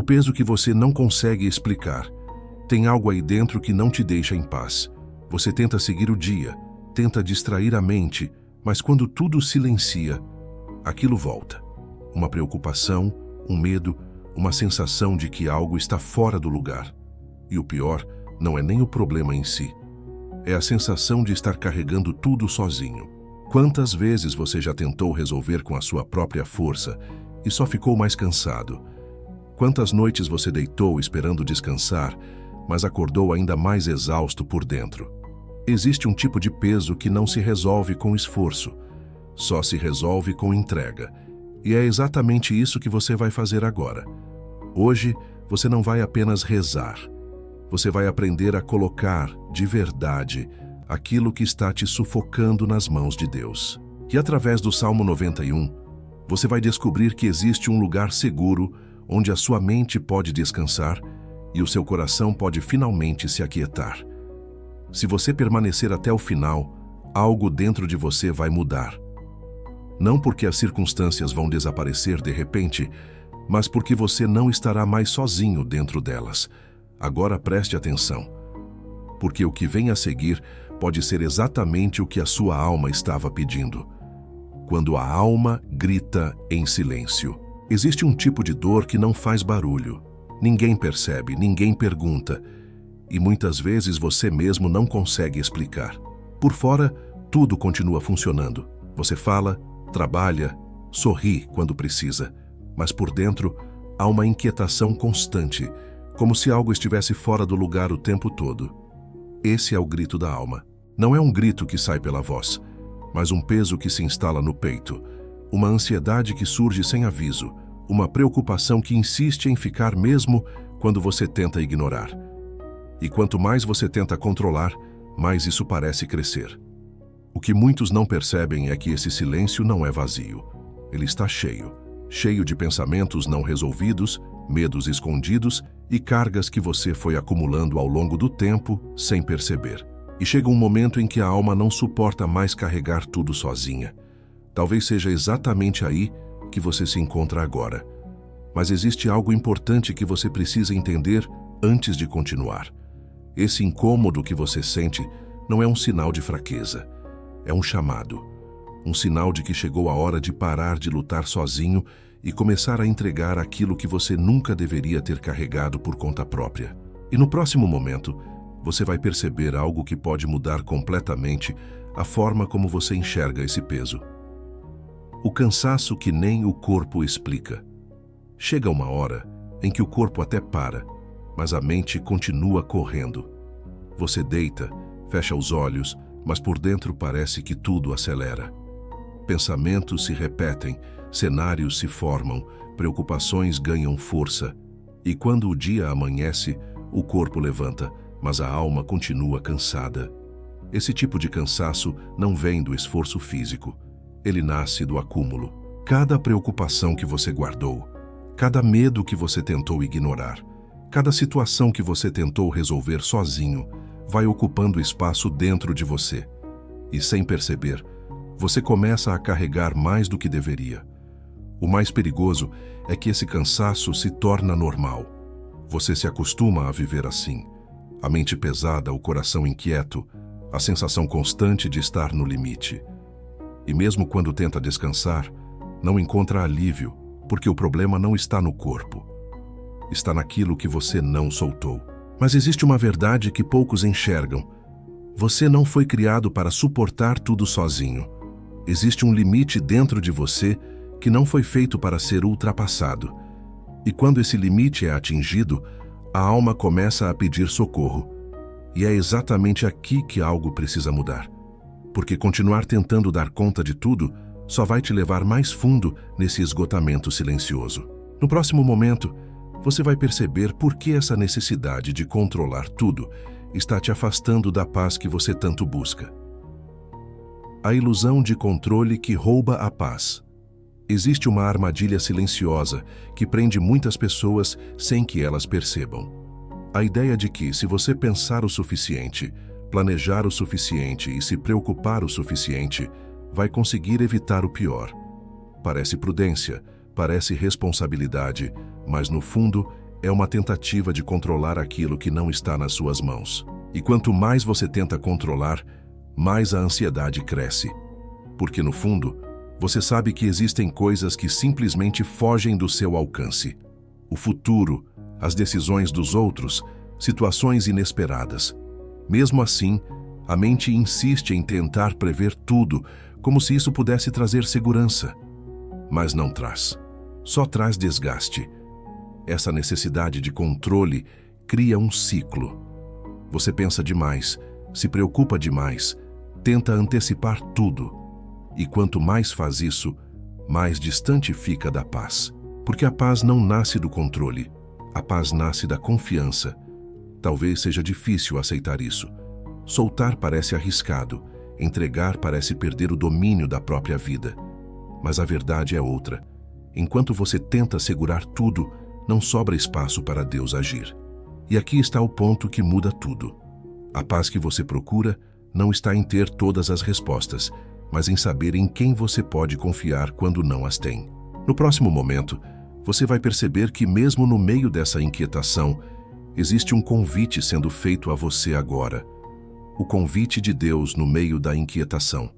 peso que você não consegue explicar. Tem algo aí dentro que não te deixa em paz. Você tenta seguir o dia, tenta distrair a mente, mas quando tudo silencia, aquilo volta. Uma preocupação, um medo, uma sensação de que algo está fora do lugar. E o pior não é nem o problema em si. É a sensação de estar carregando tudo sozinho. Quantas vezes você já tentou resolver com a sua própria força e só ficou mais cansado? Quantas noites você deitou esperando descansar, mas acordou ainda mais exausto por dentro? Existe um tipo de peso que não se resolve com esforço, só se resolve com entrega. E é exatamente isso que você vai fazer agora. Hoje, você não vai apenas rezar. Você vai aprender a colocar, de verdade, aquilo que está te sufocando nas mãos de Deus. E através do Salmo 91, você vai descobrir que existe um lugar seguro onde a sua mente pode descansar e o seu coração pode finalmente se aquietar. Se você permanecer até o final, algo dentro de você vai mudar. Não porque as circunstâncias vão desaparecer de repente, mas porque você não estará mais sozinho dentro delas. Agora preste atenção, porque o que vem a seguir pode ser exatamente o que a sua alma estava pedindo. Quando a alma grita em silêncio. Existe um tipo de dor que não faz barulho. Ninguém percebe, ninguém pergunta. E muitas vezes você mesmo não consegue explicar. Por fora, tudo continua funcionando. Você fala, trabalha, sorri quando precisa. Mas por dentro, há uma inquietação constante, como se algo estivesse fora do lugar o tempo todo. Esse é o grito da alma. Não é um grito que sai pela voz, mas um peso que se instala no peito. Uma ansiedade que surge sem aviso, uma preocupação que insiste em ficar mesmo quando você tenta ignorar. E quanto mais você tenta controlar, mais isso parece crescer. O que muitos não percebem é que esse silêncio não é vazio. Ele está cheio de pensamentos não resolvidos, medos escondidos e cargas que você foi acumulando ao longo do tempo sem perceber. E chega um momento em que a alma não suporta mais carregar tudo sozinha. Talvez seja exatamente aí que você se encontra agora. Mas existe algo importante que você precisa entender antes de continuar. Esse incômodo que você sente não é um sinal de fraqueza. É um chamado. Um sinal de que chegou a hora de parar de lutar sozinho e começar a entregar aquilo que você nunca deveria ter carregado por conta própria. E no próximo momento, você vai perceber algo que pode mudar completamente a forma como você enxerga esse peso. O cansaço que nem o corpo explica. Chega uma hora em que o corpo até para, mas a mente continua correndo. Você deita, fecha os olhos, mas por dentro parece que tudo acelera. Pensamentos se repetem, cenários se formam, preocupações ganham força. E quando o dia amanhece, o corpo levanta, mas a alma continua cansada. Esse tipo de cansaço não vem do esforço físico. Ele nasce do acúmulo. Cada preocupação que você guardou, cada medo que você tentou ignorar, cada situação que você tentou resolver sozinho, vai ocupando espaço dentro de você. E sem perceber, você começa a carregar mais do que deveria. O mais perigoso é que esse cansaço se torna normal. Você se acostuma a viver assim. A mente pesada, o coração inquieto, a sensação constante de estar no limite. E mesmo quando tenta descansar, não encontra alívio, porque o problema não está no corpo. Está naquilo que você não soltou. Mas existe uma verdade que poucos enxergam. Você não foi criado para suportar tudo sozinho. Existe um limite dentro de você que não foi feito para ser ultrapassado. E quando esse limite é atingido, a alma começa a pedir socorro. E é exatamente aqui que algo precisa mudar. Porque continuar tentando dar conta de tudo só vai te levar mais fundo nesse esgotamento silencioso. No próximo momento, você vai perceber por que essa necessidade de controlar tudo está te afastando da paz que você tanto busca. A ilusão de controle que rouba a paz. Existe uma armadilha silenciosa que prende muitas pessoas sem que elas percebam. A ideia de que, se você pensar o suficiente, planejar o suficiente e se preocupar o suficiente, vai conseguir evitar o pior. Parece prudência, parece responsabilidade, mas no fundo é uma tentativa de controlar aquilo que não está nas suas mãos. E quanto mais você tenta controlar, mais a ansiedade cresce. Porque, no fundo, você sabe que existem coisas que simplesmente fogem do seu alcance. O futuro, as decisões dos outros, situações inesperadas. Mesmo assim, a mente insiste em tentar prever tudo, como se isso pudesse trazer segurança. Mas não traz. Só traz desgaste. Essa necessidade de controle cria um ciclo. Você pensa demais, se preocupa demais, tenta antecipar tudo. E quanto mais faz isso, mais distante fica da paz. Porque a paz não nasce do controle, a paz nasce da confiança. Talvez seja difícil aceitar isso. Soltar parece arriscado, entregar parece perder o domínio da própria vida. Mas a verdade é outra. Enquanto você tenta segurar tudo, não sobra espaço para Deus agir. E aqui está o ponto que muda tudo. A paz que você procura não está em ter todas as respostas, mas em saber em quem você pode confiar quando não as tem. No próximo momento, você vai perceber que mesmo no meio dessa inquietação, existe um convite sendo feito a você agora. O convite de Deus no meio da inquietação.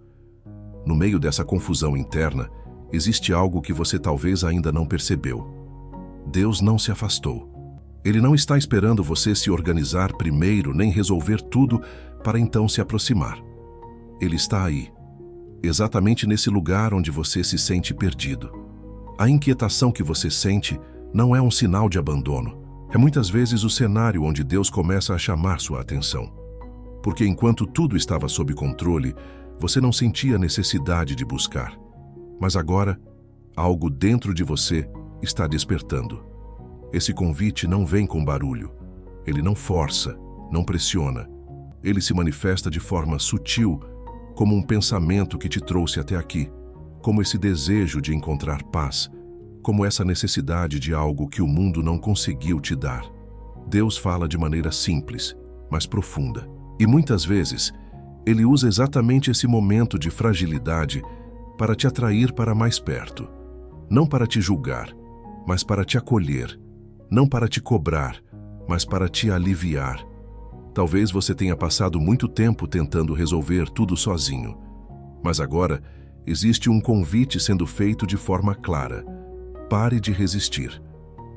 No meio dessa confusão interna, existe algo que você talvez ainda não percebeu. Deus não se afastou. Ele não está esperando você se organizar primeiro nem resolver tudo para então se aproximar. Ele está aí, exatamente nesse lugar onde você se sente perdido. A inquietação que você sente não é um sinal de abandono. É muitas vezes o cenário onde Deus começa a chamar sua atenção. Porque enquanto tudo estava sob controle, você não sentia necessidade de buscar. Mas agora, algo dentro de você está despertando. Esse convite não vem com barulho. Ele não força, não pressiona. Ele se manifesta de forma sutil, como um pensamento que te trouxe até aqui, como esse desejo de encontrar paz, como essa necessidade de algo que o mundo não conseguiu te dar. Deus fala de maneira simples, mas profunda. E muitas vezes, Ele usa exatamente esse momento de fragilidade para te atrair para mais perto. Não para te julgar, mas para te acolher. Não para te cobrar, mas para te aliviar. Talvez você tenha passado muito tempo tentando resolver tudo sozinho. Mas agora, existe um convite sendo feito de forma clara. Pare de resistir.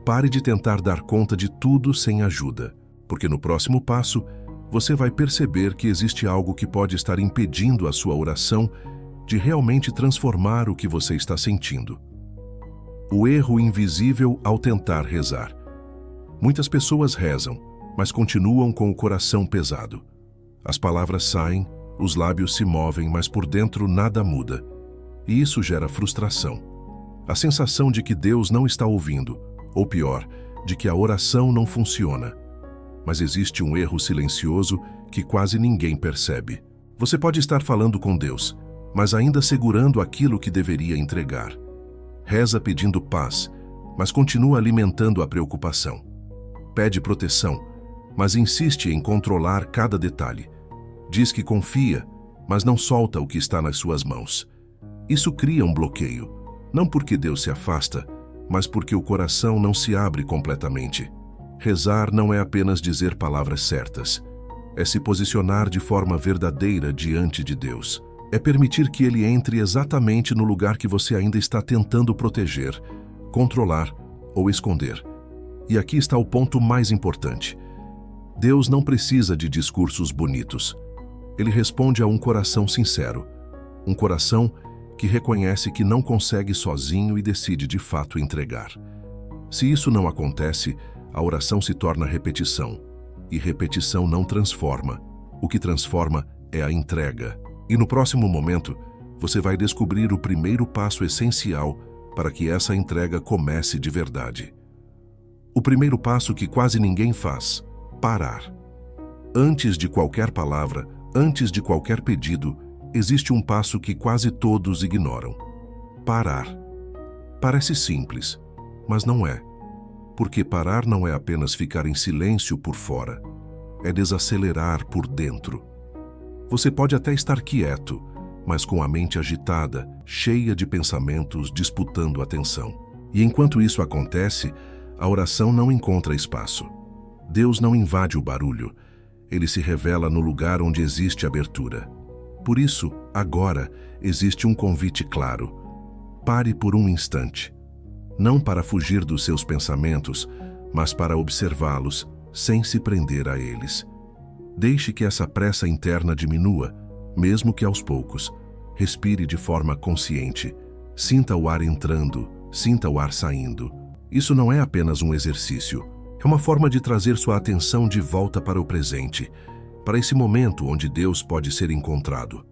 Pare de tentar dar conta de tudo sem ajuda. Porque no próximo passo, você vai perceber que existe algo que pode estar impedindo a sua oração de realmente transformar o que você está sentindo. O erro invisível ao tentar rezar. Muitas pessoas rezam, mas continuam com o coração pesado. As palavras saem, os lábios se movem, mas por dentro nada muda. E isso gera frustração. A sensação de que Deus não está ouvindo, ou pior, de que a oração não funciona. Mas existe um erro silencioso que quase ninguém percebe. Você pode estar falando com Deus, mas ainda segurando aquilo que deveria entregar. Reza pedindo paz, mas continua alimentando a preocupação. Pede proteção, mas insiste em controlar cada detalhe. Diz que confia, mas não solta o que está nas suas mãos. Isso cria um bloqueio, não porque Deus se afasta, mas porque o coração não se abre completamente. Rezar não é apenas dizer palavras certas. É se posicionar de forma verdadeira diante de Deus. É permitir que Ele entre exatamente no lugar que você ainda está tentando proteger, controlar ou esconder. E aqui está o ponto mais importante. Deus não precisa de discursos bonitos. Ele responde a um coração sincero. Um coração que reconhece que não consegue sozinho e decide de fato entregar. Se isso não acontece, a oração se torna repetição. E repetição não transforma. O que transforma é a entrega. E no próximo momento, você vai descobrir o primeiro passo essencial para que essa entrega comece de verdade. O primeiro passo que quase ninguém faz: parar. Antes de qualquer palavra, antes de qualquer pedido, existe um passo que quase todos ignoram: parar. Parece simples, mas não é. Porque parar não é apenas ficar em silêncio por fora, é desacelerar por dentro. Você pode até estar quieto, mas com a mente agitada, cheia de pensamentos disputando atenção. E enquanto isso acontece, A oração não encontra espaço. Deus não invade o barulho. Ele se revela no lugar onde existe abertura. Por isso, agora, existe um convite claro. Pare por um instante. Não para fugir dos seus pensamentos, mas para observá-los, sem se prender a eles. Deixe que essa pressa interna diminua, mesmo que aos poucos. Respire de forma consciente. Sinta o ar entrando, sinta o ar saindo. Isso não é apenas um exercício. É uma forma de trazer sua atenção de volta para o presente, para esse momento onde Deus pode ser encontrado.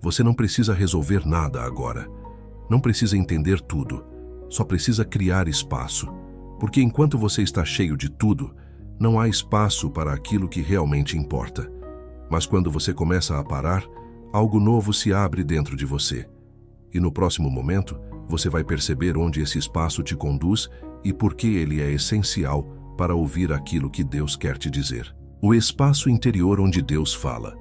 Você não precisa resolver nada agora. Não precisa entender tudo. Só precisa criar espaço. Porque enquanto você está cheio de tudo, não há espaço para aquilo que realmente importa. Mas quando você começa a parar, algo novo se abre dentro de você. E no próximo momento, você vai perceber onde esse espaço te conduz e por que ele é essencial para ouvir aquilo que Deus quer te dizer. O espaço interior onde Deus fala.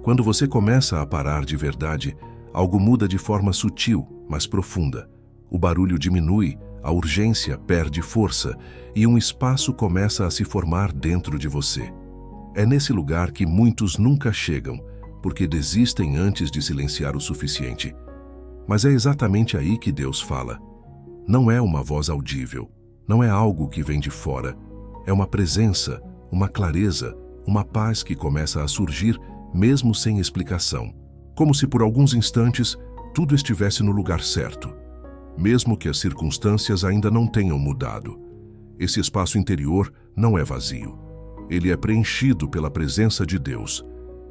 Quando você começa a parar de verdade, algo muda de forma sutil, mas profunda. O barulho diminui, a urgência perde força e um espaço começa a se formar dentro de você. É nesse lugar que muitos nunca chegam, porque desistem antes de silenciar o suficiente. Mas é exatamente aí que Deus fala. Não é uma voz audível, não é algo que vem de fora. É uma presença, uma clareza, uma paz que começa a surgir mesmo sem explicação. Como se por alguns instantes tudo estivesse no lugar certo, mesmo que as circunstâncias ainda não tenham mudado. Esse espaço interior não é vazio. Ele é preenchido pela presença de Deus.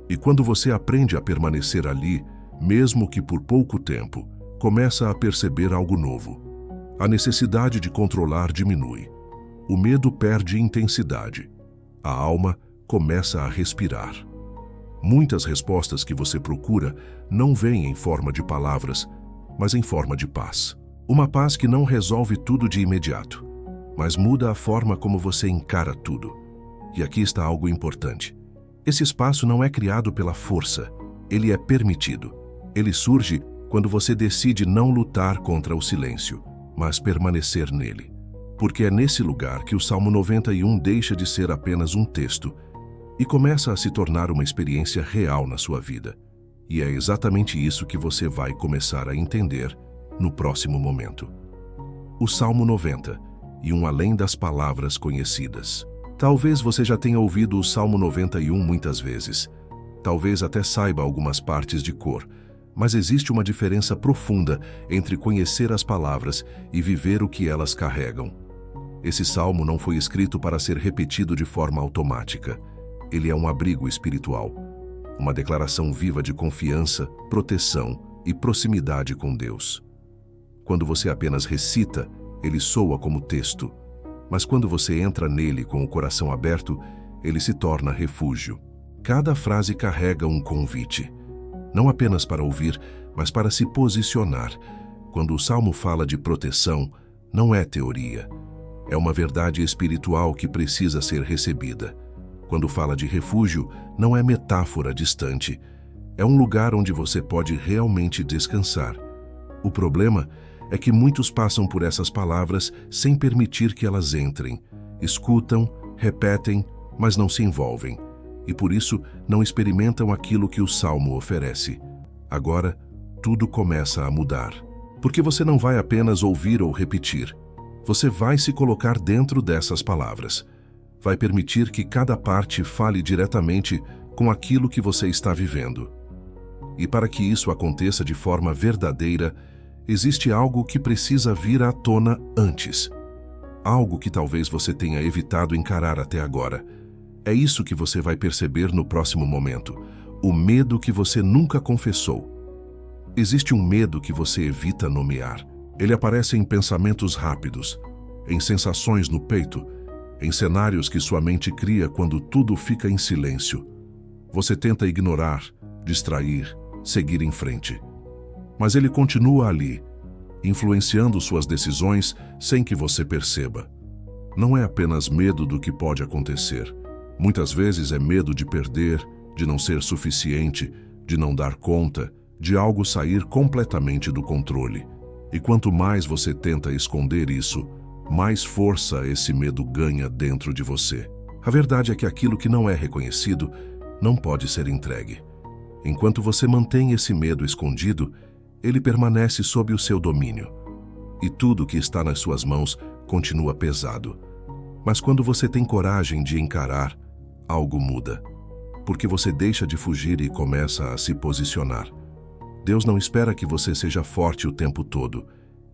E quando você aprende a permanecer ali, mesmo que por pouco tempo, começa a perceber algo novo. A necessidade de controlar diminui. O medo perde intensidade. A alma começa a respirar. Muitas respostas que você procura não vêm em forma de palavras, mas em forma de paz. Uma paz que não resolve tudo de imediato, mas muda a forma como você encara tudo. E aqui está algo importante. Esse espaço não é criado pela força, ele é permitido. Ele surge quando você decide não lutar contra o silêncio, mas permanecer nele. Porque é nesse lugar que o Salmo 91 deixa de ser apenas um texto e começa a se tornar uma experiência real na sua vida. E é exatamente isso que você vai começar a entender no próximo momento. O Salmo 90 e um além das palavras conhecidas. Talvez você já tenha ouvido o Salmo 91 muitas vezes. Talvez até saiba algumas partes de cor, mas existe uma diferença profunda entre conhecer as palavras e viver o que elas carregam. Esse salmo não foi escrito para ser repetido de forma automática. Ele é um abrigo espiritual, uma declaração viva de confiança, proteção e proximidade com Deus. Quando você apenas recita, ele soa como texto, mas quando você entra nele com o coração aberto, ele se torna refúgio. Cada frase carrega um convite, não apenas para ouvir, mas para se posicionar. Quando o salmo fala de proteção, não é teoria. É uma verdade espiritual que precisa ser recebida. Quando fala de refúgio, não é metáfora distante. É um lugar onde você pode realmente descansar. O problema é que muitos passam por essas palavras sem permitir que elas entrem. Escutam, repetem, mas não se envolvem. E por isso não experimentam aquilo que o Salmo oferece. Agora, tudo começa a mudar. Porque você não vai apenas ouvir ou repetir. Você vai se colocar dentro dessas palavras. Vai permitir que cada parte fale diretamente com aquilo que você está vivendo. E para que isso aconteça de forma verdadeira, existe algo que precisa vir à tona antes. Algo que talvez você tenha evitado encarar até agora. É isso que você vai perceber no próximo momento. O medo que você nunca confessou. Existe um medo que você evita nomear. Ele aparece em pensamentos rápidos, em sensações no peito, em cenários que sua mente cria quando tudo fica em silêncio. Você tenta ignorar, distrair, seguir em frente. Mas ele continua ali, influenciando suas decisões sem que você perceba. Não é apenas medo do que pode acontecer. Muitas vezes é medo de perder, de não ser suficiente, de não dar conta, de algo sair completamente do controle. E quanto mais você tenta esconder isso, mais força esse medo ganha dentro de você. A verdade é que aquilo que não é reconhecido não pode ser entregue. Enquanto você mantém esse medo escondido, ele permanece sob o seu domínio. E tudo que está nas suas mãos continua pesado. Mas quando você tem coragem de encarar, algo muda. Porque você deixa de fugir e começa a se posicionar. Deus não espera que você seja forte o tempo todo.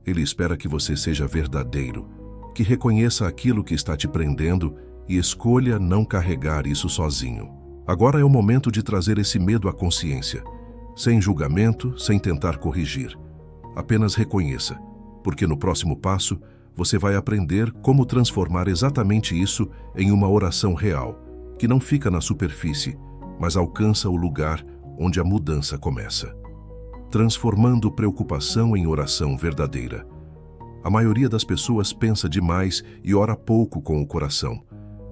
Ele espera que você seja verdadeiro, que reconheça aquilo que está te prendendo e escolha não carregar isso sozinho. Agora é o momento de trazer esse medo à consciência, sem julgamento, sem tentar corrigir. Apenas reconheça, porque no próximo passo você vai aprender como transformar exatamente isso em uma oração real, que não fica na superfície, mas alcança o lugar onde a mudança começa. Transformando preocupação em oração verdadeira. A maioria das pessoas pensa demais e ora pouco com o coração.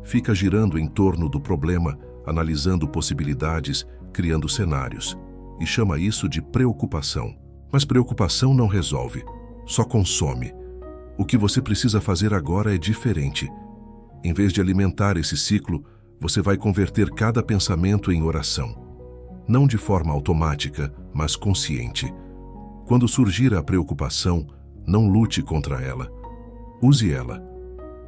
Fica girando em torno do problema, analisando possibilidades, criando cenários. E chama isso de preocupação. Mas preocupação não resolve, só consome. O que você precisa fazer agora é diferente. Em vez de alimentar esse ciclo, você vai converter cada pensamento em oração. Não de forma automática, mas consciente. Quando surgir a preocupação, não lute contra ela. Use ela.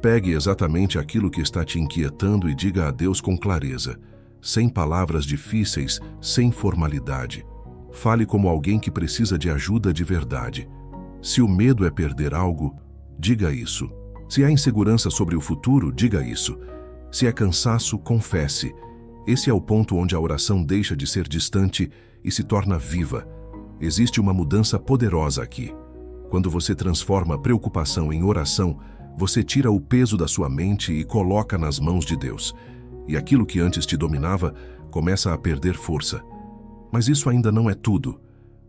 Pegue exatamente aquilo que está te inquietando e diga a Deus com clareza, sem palavras difíceis, sem formalidade. Fale como alguém que precisa de ajuda de verdade. Se o medo é perder algo, diga isso. Se há insegurança sobre o futuro, diga isso. Se é cansaço, confesse. Esse é o ponto onde a oração deixa de ser distante e se torna viva. Existe uma mudança poderosa aqui. Quando você transforma a preocupação em oração, você tira o peso da sua mente e coloca nas mãos de Deus. E aquilo que antes te dominava começa a perder força. Mas isso ainda não é tudo,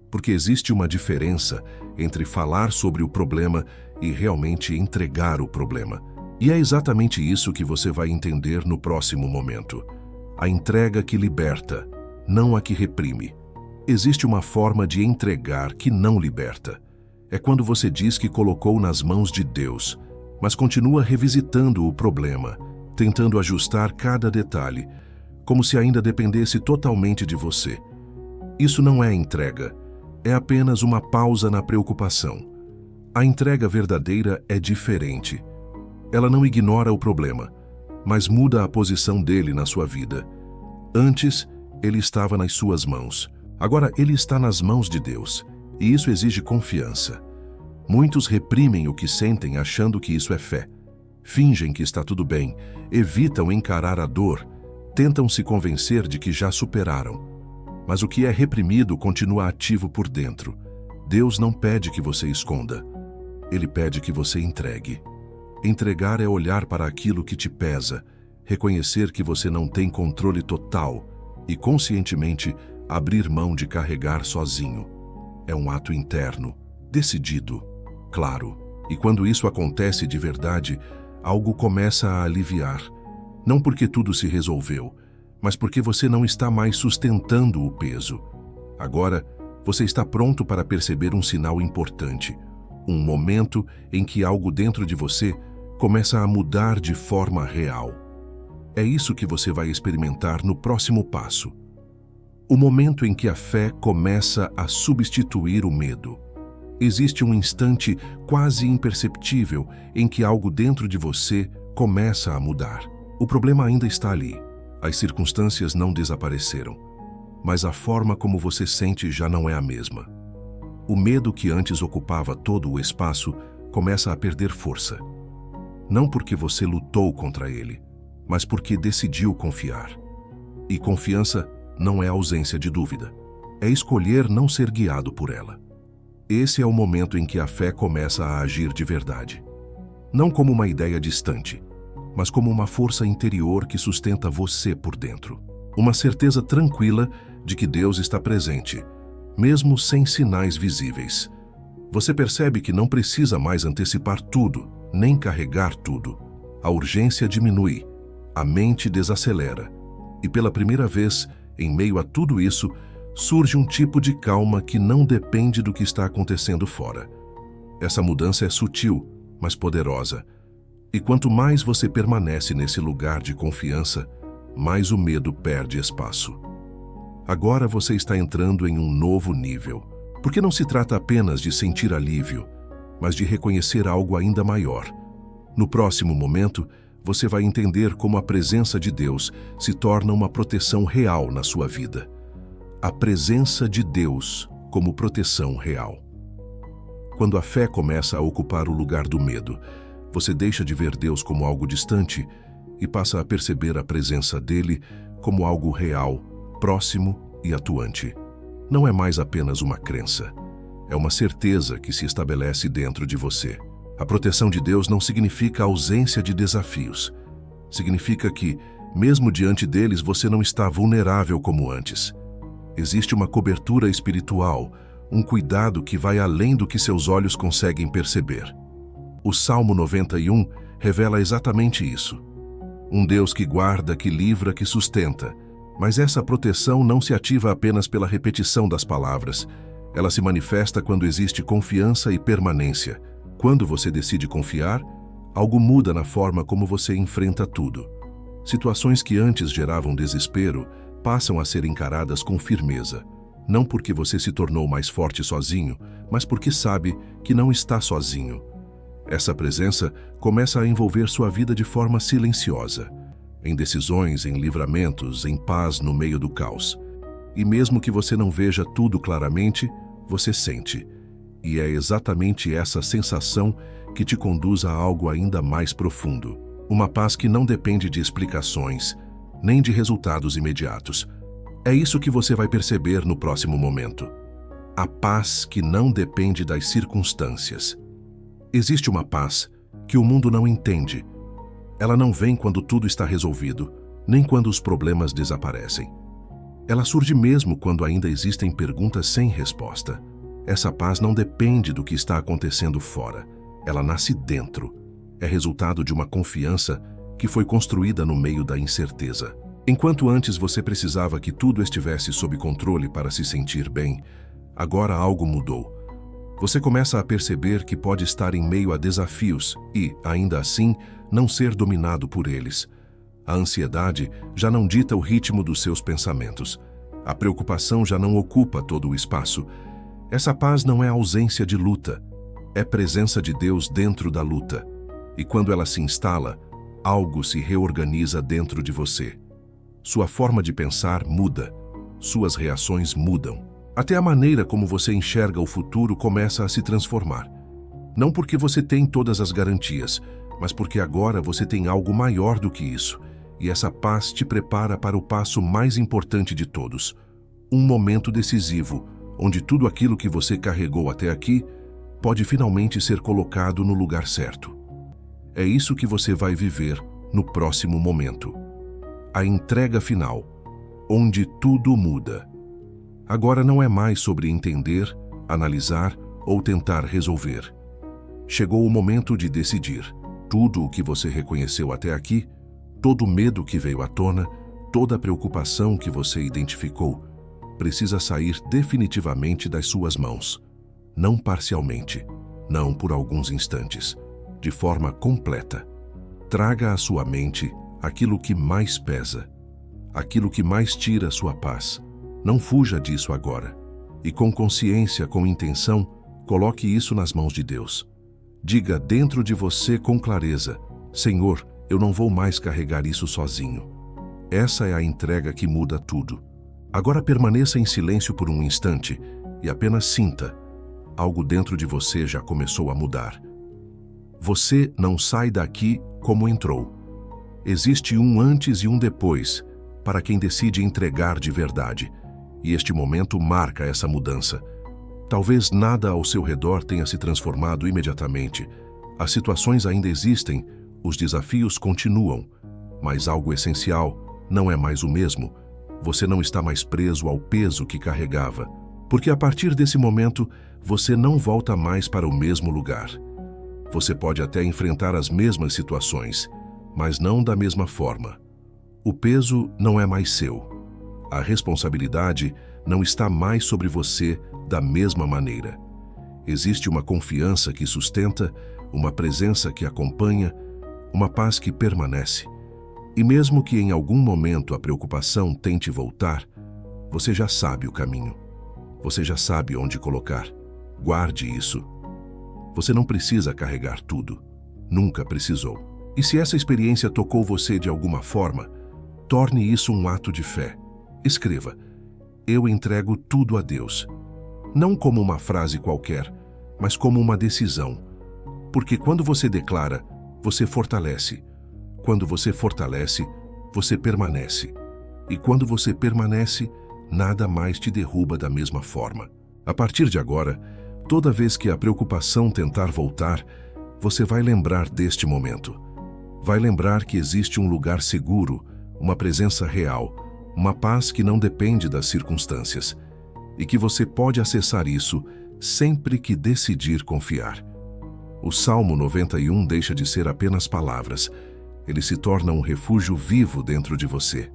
porque existe uma diferença entre falar sobre o problema e realmente entregar o problema. E é exatamente isso que você vai entender no próximo momento. A entrega que liberta, não a que reprime. Existe uma forma de entregar que não liberta. É quando você diz que colocou nas mãos de Deus, mas continua revisitando o problema, tentando ajustar cada detalhe, como se ainda dependesse totalmente de você. Isso não é entrega, é apenas uma pausa na preocupação. A entrega verdadeira é diferente. Ela não ignora o problema, mas muda a posição dele na sua vida. Antes, ele estava nas suas mãos. Agora, ele está nas mãos de Deus, e isso exige confiança. Muitos reprimem o que sentem achando que isso é fé. Fingem que está tudo bem, evitam encarar a dor, tentam se convencer de que já superaram. Mas o que é reprimido continua ativo por dentro. Deus não pede que você esconda. Ele pede que você entregue. Entregar é olhar para aquilo que te pesa, reconhecer que você não tem controle total e, conscientemente, abrir mão de carregar sozinho. É um ato interno, decidido, claro. E quando isso acontece de verdade, algo começa a aliviar. Não porque tudo se resolveu, mas porque você não está mais sustentando o peso. Agora, você está pronto para perceber um sinal importante. Um momento em que algo dentro de você começa a mudar de forma real. É isso que você vai experimentar no próximo passo. O momento em que a fé começa a substituir o medo. Existe um instante quase imperceptível em que algo dentro de você começa a mudar. O problema ainda está ali. As circunstâncias não desapareceram. Mas a forma como você sente já não é a mesma. O medo que antes ocupava todo o espaço começa a perder força. Não porque você lutou contra ele, mas porque decidiu confiar. E confiança não é ausência de dúvida. É escolher não ser guiado por ela. Esse é o momento em que a fé começa a agir de verdade. Não como uma ideia distante, mas como uma força interior que sustenta você por dentro. Uma certeza tranquila de que Deus está presente, mesmo sem sinais visíveis. Você percebe que não precisa mais antecipar tudo, nem carregar tudo. A urgência diminui, a mente desacelera. E pela primeira vez, em meio a tudo isso, surge um tipo de calma que não depende do que está acontecendo fora. Essa mudança é sutil, mas poderosa, E quanto mais você permanece nesse lugar de confiança, mais o medo perde espaço. Agora você está entrando em um novo nível, porque não se trata apenas de sentir alívio, mas de reconhecer algo ainda maior. No próximo momento, você vai entender como a presença de Deus se torna uma proteção real na sua vida. A presença de Deus como proteção real. Quando a fé começa a ocupar o lugar do medo, você deixa de ver Deus como algo distante e passa a perceber a presença dele como algo real, próximo e atuante. Não é mais apenas uma crença. É uma certeza que se estabelece dentro de você. A proteção de Deus não significa ausência de desafios. Significa que, mesmo diante deles, você não está vulnerável como antes. Existe uma cobertura espiritual, um cuidado que vai além do que seus olhos conseguem perceber. O Salmo 91 revela exatamente isso. Um Deus que guarda, que livra, que sustenta. Mas essa proteção não se ativa apenas pela repetição das palavras. Ela se manifesta quando existe confiança e permanência. Quando você decide confiar, algo muda na forma como você enfrenta tudo. Situações que antes geravam desespero passam a ser encaradas com firmeza. Não porque você se tornou mais forte sozinho, mas porque sabe que não está sozinho. Essa presença começa a envolver sua vida de forma silenciosa, em decisões, em livramentos, em paz no meio do caos. E mesmo que você não veja tudo claramente, você sente. E é exatamente essa sensação que te conduz a algo ainda mais profundo. Uma paz que não depende de explicações, nem de resultados imediatos. É isso que você vai perceber no próximo momento. A paz que não depende das circunstâncias. Existe uma paz que o mundo não entende. Ela não vem quando tudo está resolvido, nem quando os problemas desaparecem. Ela surge mesmo quando ainda existem perguntas sem resposta. Essa paz não depende do que está acontecendo fora. Ela nasce dentro. É resultado de uma confiança que foi construída no meio da incerteza. Enquanto antes você precisava que tudo estivesse sob controle para se sentir bem, agora algo mudou. Você começa a perceber que pode estar em meio a desafios e, ainda assim, não ser dominado por eles. A ansiedade já não dita o ritmo dos seus pensamentos. A preocupação já não ocupa todo o espaço. Essa paz não é ausência de luta, é presença de Deus dentro da luta. E quando ela se instala, algo se reorganiza dentro de você. Sua forma de pensar muda, suas reações mudam. Até a maneira como você enxerga o futuro começa a se transformar. Não porque você tem todas as garantias, mas porque agora você tem algo maior do que isso. E essa paz te prepara para o passo mais importante de todos. Um momento decisivo, onde tudo aquilo que você carregou até aqui pode finalmente ser colocado no lugar certo. É isso que você vai viver no próximo momento. A entrega final, onde tudo muda. Agora não é mais sobre entender, analisar ou tentar resolver. Chegou o momento de decidir. Tudo o que você reconheceu até aqui, todo o medo que veio à tona, toda a preocupação que você identificou, precisa sair definitivamente das suas mãos. Não parcialmente, não por alguns instantes, de forma completa. Traga à sua mente aquilo que mais pesa, aquilo que mais tira sua paz. Não fuja disso agora. E com consciência, com intenção, coloque isso nas mãos de Deus. Diga dentro de você com clareza: Senhor, eu não vou mais carregar isso sozinho. Essa é a entrega que muda tudo. Agora permaneça em silêncio por um instante e apenas sinta. Algo dentro de você já começou a mudar. Você não sai daqui como entrou. Existe um antes e um depois para quem decide entregar de verdade. E este momento marca essa mudança. Talvez nada ao seu redor tenha se transformado imediatamente. As situações ainda existem, os desafios continuam, mas algo essencial não é mais o mesmo. Você não está mais preso ao peso que carregava, porque a partir desse momento, você não volta mais para o mesmo lugar. Você pode até enfrentar as mesmas situações, mas não da mesma forma. O peso não é mais seu. A responsabilidade não está mais sobre você da mesma maneira. Existe uma confiança que sustenta, uma presença que acompanha, uma paz que permanece. E mesmo que em algum momento a preocupação tente voltar, você já sabe o caminho. Você já sabe onde colocar. Guarde isso. Você não precisa carregar tudo. Nunca precisou. E se essa experiência tocou você de alguma forma, torne isso um ato de fé. Escreva: eu entrego tudo a Deus. Não como uma frase qualquer, mas como uma decisão. Porque quando você declara, você fortalece. Quando você fortalece, você permanece. E quando você permanece, nada mais te derruba da mesma forma. A partir de agora, toda vez que a preocupação tentar voltar, você vai lembrar deste momento. Vai lembrar que existe um lugar seguro, uma presença real, uma paz que não depende das circunstâncias, e que você pode acessar isso sempre que decidir confiar. O Salmo 91 deixa de ser apenas palavras. Ele se torna um refúgio vivo dentro de você.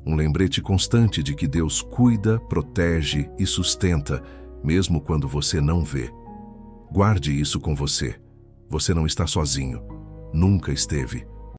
Um lembrete constante de que Deus cuida, protege e sustenta, mesmo quando você não vê. Guarde isso com você. Você não está sozinho. Nunca esteve.